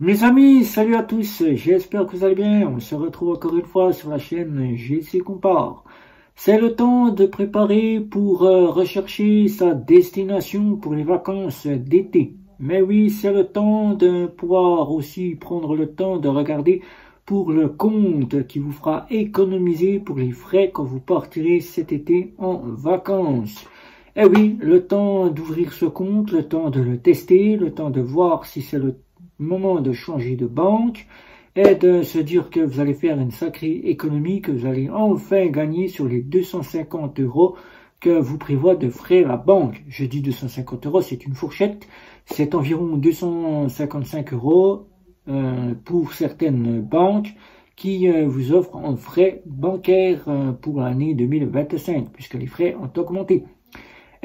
Mes amis, salut à tous, j'espère que vous allez bien. On se retrouve encore une fois sur la chaîne GC Compare. C'est le temps de préparer pour rechercher sa destination pour les vacances d'été. Mais oui, c'est le temps de pouvoir aussi prendre le temps de regarder pour le compte qui vous fera économiser pour les frais quand vous partirez cet été en vacances. Eh oui, le temps d'ouvrir ce compte, le temps de le tester, le temps de voir si c'est le moment de changer de banque et de se dire que vous allez faire une sacrée économie, que vous allez enfin gagner sur les 250 euros que vous prévoit de frais la banque. Je dis 250 euros, c'est une fourchette, c'est environ 255 euros pour certaines banques qui vous offrent en frais bancaires pour l'année 2025, puisque les frais ont augmenté.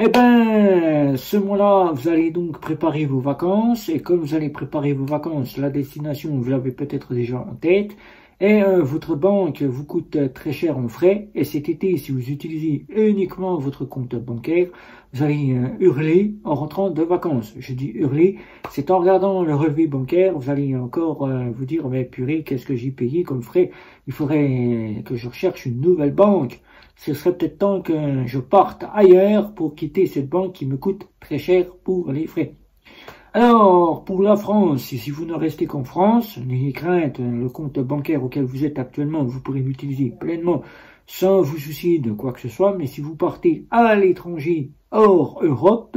Eh ben, ce mois-là, vous allez donc préparer vos vacances, et comme vous allez préparer vos vacances, la destination, vous l'avez peut-être déjà en tête, et votre banque vous coûte très cher en frais, et cet été, si vous utilisez uniquement votre compte bancaire, vous allez hurler en rentrant de vacances. Je dis hurler, c'est en regardant le relevé bancaire, vous allez encore vous dire, mais purée, qu'est-ce que j'ai payé comme frais? Il faudrait que je recherche une nouvelle banque. Ce serait peut-être temps que je parte ailleurs pour quitter cette banque qui me coûte très cher pour les frais. Alors, pour la France, si vous ne restez qu'en France, n'ayez crainte, le compte bancaire auquel vous êtes actuellement, vous pourrez l'utiliser pleinement sans vous soucier de quoi que ce soit, mais si vous partez à l'étranger, hors Europe,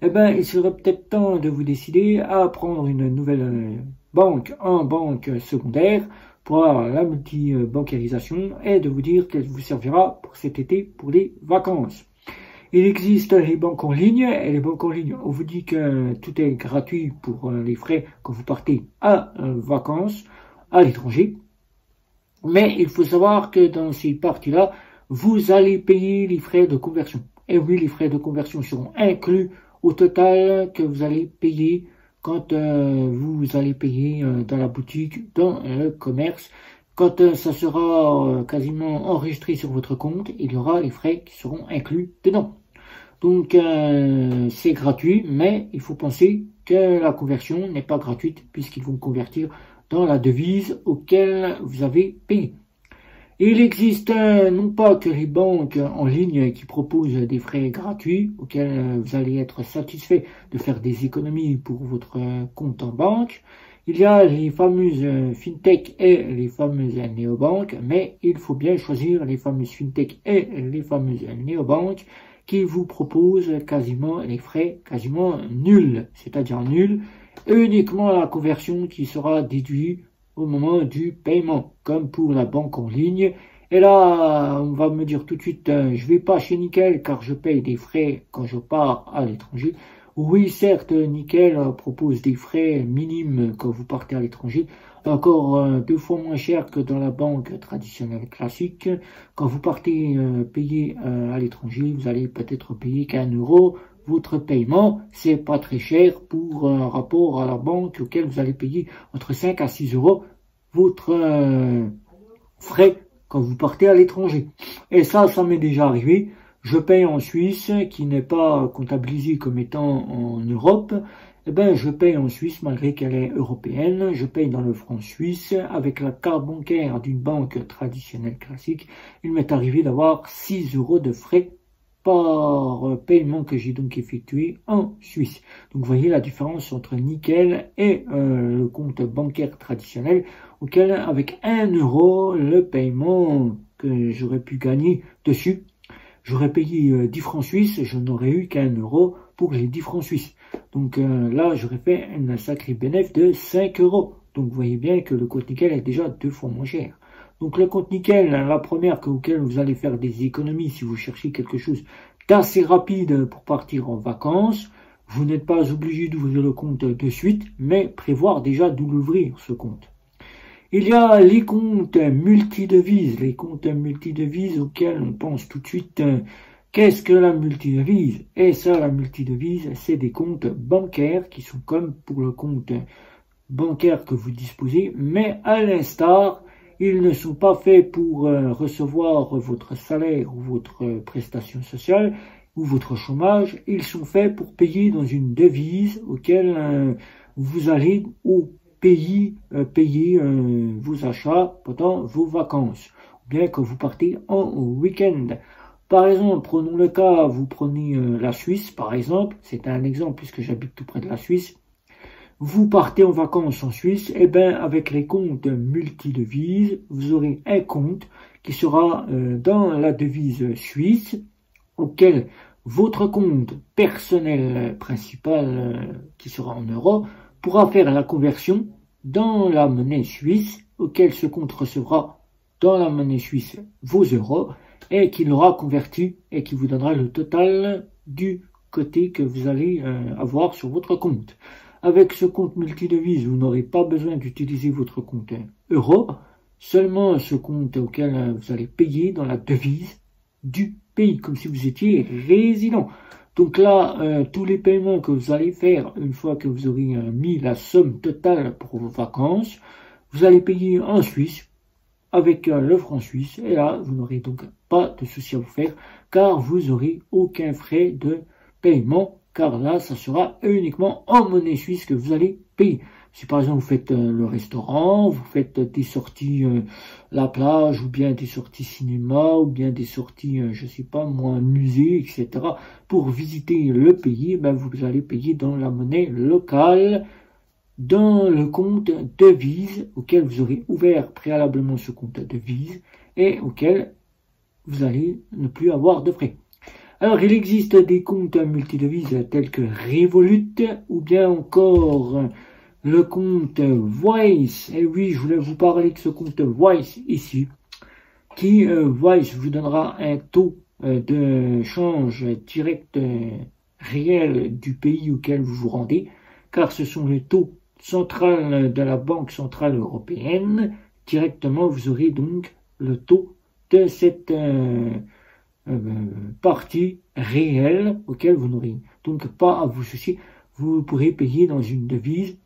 eh ben, il serait peut-être temps de vous décider à prendre une nouvelle banque en banque secondaire pour la multi-bancarisation et de vous dire qu'elle vous servira pour cet été pour les vacances. Il existe les banques en ligne, et les banques en ligne, on vous dit que tout est gratuit pour les frais quand vous partez à vacances à l'étranger. Mais il faut savoir que dans ces parties-là, vous allez payer les frais de conversion. Et oui, les frais de conversion seront inclus au total que vous allez payer quand vous allez payer dans la boutique, dans le commerce. Quand ça sera quasiment enregistré sur votre compte, il y aura les frais qui seront inclus dedans. Donc c'est gratuit, mais il faut penser que la conversion n'est pas gratuite puisqu'ils vont convertir dans la devise auquel vous avez payé. Il existe non pas que les banques en ligne qui proposent des frais gratuits auxquels vous allez être satisfait de faire des économies pour votre compte en banque. Il y a les fameuses fintech et les fameuses néobanques, mais il faut bien choisir les fameuses fintech et les fameuses néobanques qui vous proposent quasiment les frais quasiment nuls, c'est-à-dire nuls, uniquement la conversion qui sera déduite au moment du paiement, comme pour la banque en ligne. Et là, on va me dire tout de suite, je vais pas chez Nickel car je paye des frais quand je pars à l'étranger. Oui, certes, Nickel propose des frais minimes quand vous partez à l'étranger, encore 2 fois moins cher que dans la banque traditionnelle classique. Quand vous partez payer à l'étranger, vous allez peut-être payer qu'1 euro. Votre paiement, c'est pas très cher pour un rapport à la banque auquel vous allez payer entre 5 à 6 euros votre frais quand vous partez à l'étranger. Et ça m'est déjà arrivé. Je paye en Suisse, qui n'est pas comptabilisé comme étant en Europe. Eh ben, je paye en Suisse malgré qu'elle est européenne. Je paye dans le franc suisse avec la carte bancaire d'une banque traditionnelle classique. Il m'est arrivé d'avoir 6 euros de frais par paiement que j'ai donc effectué en Suisse. Donc vous voyez la différence entre Nickel et le compte bancaire traditionnel auquel avec 1 euro le paiement que j'aurais pu gagner dessus, j'aurais payé 10 francs suisses, je n'aurais eu qu'1 euro pour les 10 francs suisses. Donc là j'aurais fait un sacré bénéfice de 5 euros. Donc vous voyez bien que le compte Nickel est déjà 2 fois moins cher. Donc le compte Nickel, la première auquel vous allez faire des économies si vous cherchez quelque chose d'assez rapide pour partir en vacances. Vous n'êtes pas obligé d'ouvrir le compte de suite, mais prévoir déjà d'où l'ouvrir ce compte. Il y a les comptes multidevises, auxquels on pense tout de suite, qu'est-ce que la multidevise? Et ça, la multidevise, c'est des comptes bancaires qui sont comme pour le compte bancaire que vous disposez, mais à l'instar, ils ne sont pas faits pour recevoir votre salaire ou votre prestation sociale ou votre chômage. Ils sont faits pour payer dans une devise auquel vous allez au payer vos achats pendant vos vacances, ou bien que vous partez en week-end. Par exemple, prenons le cas, vous prenez la Suisse, par exemple, c'est un exemple puisque j'habite tout près de la Suisse. Vous partez en vacances en Suisse, et bien avec les comptes multidevises, vous aurez un compte qui sera dans la devise suisse, auquel votre compte personnel principal, qui sera en euros, pourra faire la conversion dans la monnaie suisse, auquel ce compte recevra dans la monnaie suisse vos euros, et qui l'aura converti et qui vous donnera le total du côté que vous allez avoir sur votre compte. Avec ce compte multidevise, vous n'aurez pas besoin d'utiliser votre compte euro, seulement ce compte auquel vous allez payer dans la devise du pays, comme si vous étiez résident. Donc là, tous les paiements que vous allez faire, une fois que vous aurez mis la somme totale pour vos vacances, vous allez payer en Suisse, avec le franc suisse, et là, vous n'aurez donc pas de souci à vous faire, car vous n'aurez aucun frais de paiement, car là, ça sera uniquement en monnaie suisse que vous allez payer. Si par exemple vous faites le restaurant, vous faites des sorties la plage, ou bien des sorties cinéma, ou bien des sorties, je sais pas moi, musée, etc. Pour visiter le pays, ben vous allez payer dans la monnaie locale, dans le compte devise auquel vous aurez ouvert préalablement ce compte devise et auquel vous allez ne plus avoir de frais. Alors, il existe des comptes multidevises tels que Revolut ou bien encore le compte Wise. Et oui, je voulais vous parler de ce compte Wise ici, qui Wise vous donnera un taux de change direct réel du pays auquel vous vous rendez, car ce sont les taux centrales de la Banque Centrale Européenne. Directement, vous aurez donc le taux de cette partie réelle auquel vous n'aurez donc pas à vous soucier. Vous pourrez payer dans une devise,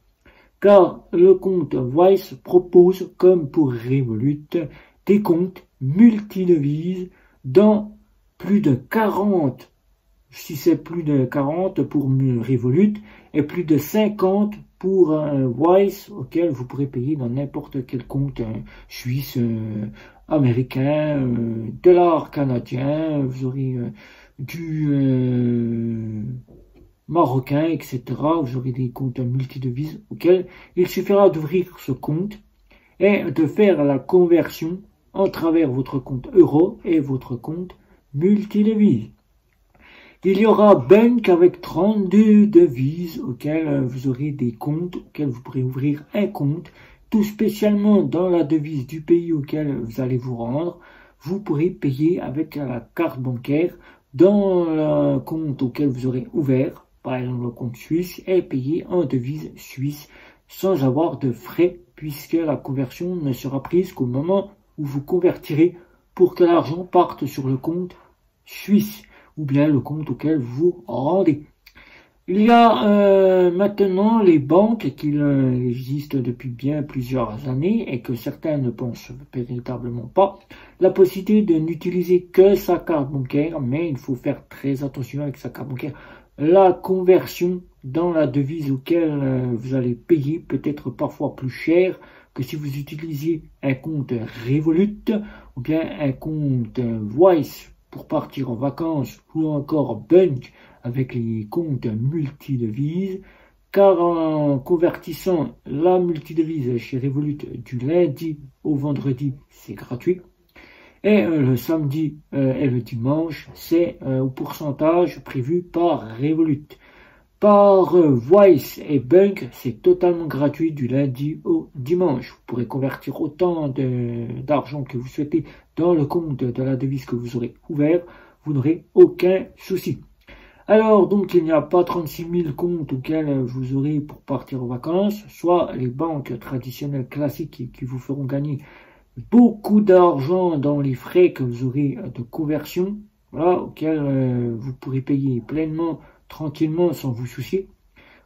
car le compte Wise propose, comme pour Revolut, des comptes multidevises dans plus de 40, si c'est plus de 40 pour Revolut, et plus de 50 pour Wise, auquel vous pourrez payer dans n'importe quel compte suisse, américain, dollar canadien, vous aurez du marocain, etc. Vous aurez des comptes multidevises auxquels il suffira d'ouvrir ce compte et de faire la conversion en travers votre compte euro et votre compte multidevise. Il y aura Bank avec 32 devises auxquelles vous aurez des comptes, auxquels vous pourrez ouvrir un compte, tout spécialement dans la devise du pays auquel vous allez vous rendre. Vous pourrez payer avec la carte bancaire dans le compte auquel vous aurez ouvert, par exemple le compte suisse, et payer en devise suisse sans avoir de frais, puisque la conversion ne sera prise qu'au moment où vous convertirez pour que l'argent parte sur le compte suisse, ou bien le compte auquel vous rendez. Il y a maintenant les banques qui existent depuis bien plusieurs années et que certains ne pensent véritablement pas. La possibilité de n'utiliser que sa carte bancaire, mais il faut faire très attention avec sa carte bancaire. La conversion dans la devise auquel vous allez payer peut être parfois plus cher que si vous utilisiez un compte Revolut ou bien un compte Wise pour partir en vacances ou encore Bank avec les comptes multidevises, car en convertissant la multidevise chez Revolut du lundi au vendredi, c'est gratuit, et le samedi et le dimanche, c'est au pourcentage prévu par Revolut. Par Wise et Bank, c'est totalement gratuit du lundi au dimanche. Vous pourrez convertir autant d'argent que vous souhaitez dans le compte de la devise que vous aurez ouvert. Vous n'aurez aucun souci. Alors, donc, il n'y a pas 36 000 comptes auxquels vous aurez pour partir en vacances, soit les banques traditionnelles classiques qui vous feront gagner beaucoup d'argent dans les frais que vous aurez de conversion, voilà, auxquels vous pourrez payer pleinement, tranquillement, sans vous soucier,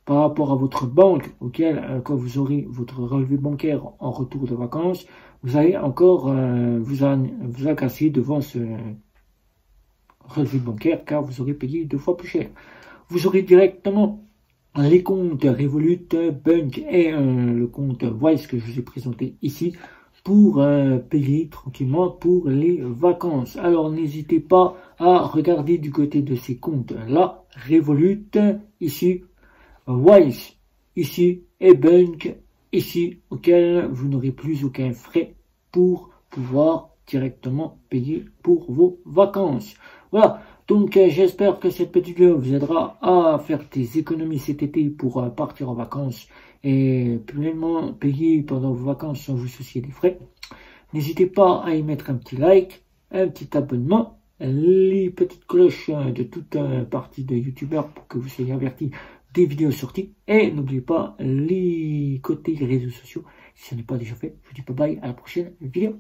par rapport à votre banque, auquel, quand vous aurez votre relevé bancaire en retour de vacances, vous allez encore vous agacer devant ce relevé bancaire, car vous aurez payé 2 fois plus cher. Vous aurez directement les comptes Revolut, Bunk et le compte Wise que je vous ai présenté ici pour payer tranquillement pour les vacances. Alors n'hésitez pas à regarder du côté de ces comptes là, Revolut ici, Wise ici et Bunk ici, auquel vous n'aurez plus aucun frais pour pouvoir directement payer pour vos vacances. Voilà, donc j'espère que cette petite vidéo vous aidera à faire des économies cet été pour partir en vacances et pleinement payer pendant vos vacances sans vous soucier des frais. N'hésitez pas à y mettre un petit like, un petit abonnement, les petites cloches de toute partie de youtubeurs pour que vous soyez avertis des vidéos sorties. Et n'oubliez pas les côtés des réseaux sociaux si ce n'est pas déjà fait. Je vous dis bye bye, à la prochaine vidéo.